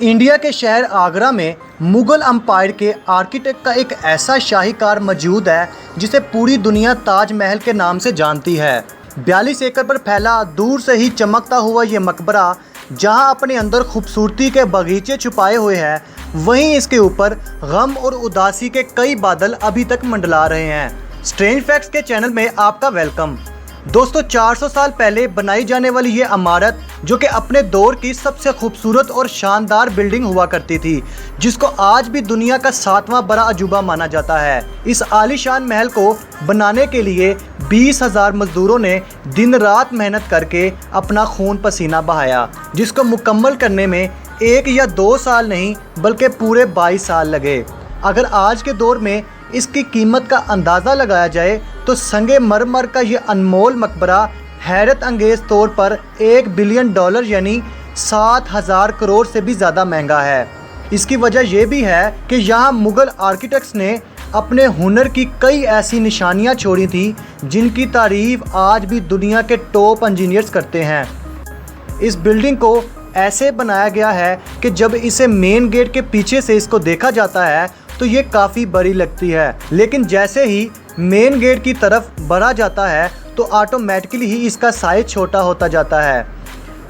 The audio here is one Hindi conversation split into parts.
इंडिया के शहर आगरा में मुग़ल एम्पायर के आर्किटेक्ट का एक ऐसा शाहीकार मौजूद है जिसे पूरी दुनिया ताजमहल के नाम से जानती है। 42 एकड़ पर फैला दूर से ही चमकता हुआ ये मकबरा जहां अपने अंदर खूबसूरती के बगीचे छुपाए हुए हैं, वहीं इसके ऊपर गम और उदासी के कई बादल अभी तक मंडला रहे हैं। स्ट्रेंज फैक्ट्स के चैनल में आपका वेलकम। दोस्तों, 400 साल पहले बनाई जाने वाली ये इमारत जो कि अपने दौर की सबसे खूबसूरत और शानदार बिल्डिंग हुआ करती थी, जिसको आज भी दुनिया का 7वां बड़ा अजूबा माना जाता है। इस आलीशान महल को बनाने के लिए 20,000 मजदूरों ने दिन रात मेहनत करके अपना खून पसीना बहाया, जिसको मुकम्मल करने में 1 या 2 साल नहीं बल्कि पूरे 22 साल लगे। अगर आज के दौर में इसकी कीमत का अंदाज़ा लगाया जाए तो संगे मरमर का ये अनमोल मकबरा हैरत अंगेज़ तौर पर $1 बिलियन यानी 7,000 करोड़ से भी ज़्यादा महंगा है। इसकी वजह यह भी है कि यहाँ मुग़ल आर्किटेक्ट्स ने अपने हुनर की कई ऐसी निशानियाँ छोड़ी थी जिनकी तारीफ़ आज भी दुनिया के टॉप इंजीनियर्स करते हैं। इस बिल्डिंग को ऐसे बनाया गया है कि जब इसे मेन गेट के पीछे से इसको देखा जाता है तो ये काफ़ी बड़ी लगती है, लेकिन जैसे ही मेन गेट की तरफ बढ़ा जाता है तो ऑटोमेटिकली ही इसका साइज़ छोटा होता जाता है।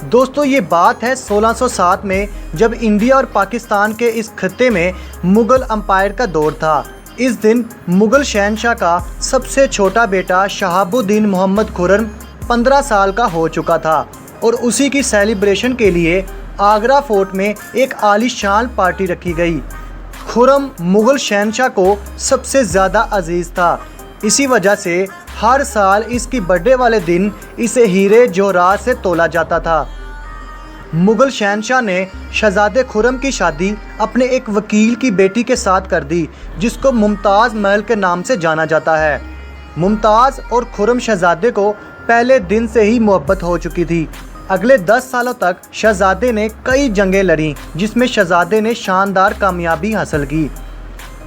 दोस्तों, ये बात है 1607 में, जब इंडिया और पाकिस्तान के इस खत्ते में मुग़ल एम्पायर का दौर था। इस दिन मुग़ल शहंशाह का सबसे छोटा बेटा शहाबुद्दीन मोहम्मद खुर्रम 15 साल का हो चुका था और उसी की सेलिब्रेशन के लिए आगरा फोर्ट में एक आलीशान पार्टी रखी गई। खुर्रम मुग़ल शहंशाह को सबसे ज़्यादा अजीज़ था, इसी वजह से हर साल इसकी बर्थडे वाले दिन इसे हीरे जवाहरात से तोला जाता था। मुग़ल शहंशाह ने शहज़ादे खुर्रम की शादी अपने एक वकील की बेटी के साथ कर दी, जिसको मुमताज़ महल के नाम से जाना जाता है। मुमताज़ और खुर्रम शहज़ादे को पहले दिन से ही मोहब्बत हो चुकी थी। अगले 10 सालों तक शहज़ादे ने कई जंगें लड़ी, जिसमें शहज़ादे ने शानदार कामयाबी हासिल की।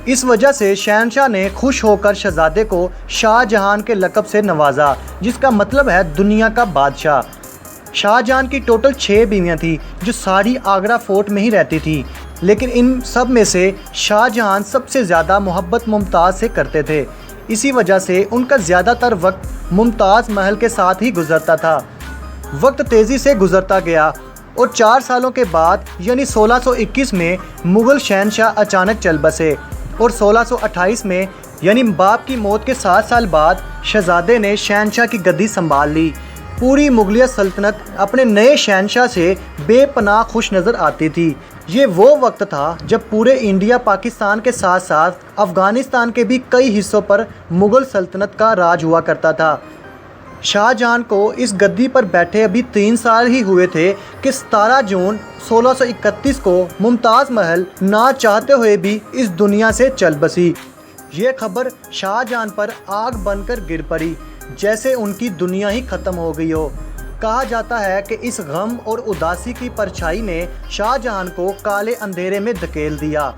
इस वजह से शहंशाह ने खुश होकर शहज़ादे को शाहजहां के लक़ब से नवाजा, जिसका मतलब है दुनिया का बादशाह। शाहजहां की टोटल 6 बीवियाँ थीं जो सारी आगरा फोर्ट में ही रहती थी, लेकिन इन सब में से शाहजहां सबसे ज़्यादा मोहब्बत मुमताज़ से करते थे। इसी वजह से उनका ज़्यादातर वक्त मुमताज़ महल के साथ ही गुजरता था। वक्त तेज़ी से गुजरता गया और 4 सालों के बाद यानी 1621 में मुग़ल शहंशाह अचानक चल बसे और 1628 में यानी बाप की मौत के 7 साल बाद शहज़ादे ने शहंशाह की गद्दी संभाल ली। पूरी मुग़लिया सल्तनत अपने नए शहंशाह से बेपनाह खुश नज़र आती थी। ये वो वक्त था जब पूरे इंडिया पाकिस्तान के साथ साथ अफ़गानिस्तान के भी कई हिस्सों पर मुग़ल सल्तनत का राज हुआ करता था। शाहजहां को इस गद्दी पर बैठे अभी 3 साल ही हुए थे कि 17 जून 1631 को मुमताज़ महल ना चाहते हुए भी इस दुनिया से चल बसी। ये खबर शाहजहां पर आग बनकर गिर पड़ी, जैसे उनकी दुनिया ही ख़त्म हो गई हो। कहा जाता है कि इस गम और उदासी की परछाई ने शाहजहां को काले अंधेरे में धकेल दिया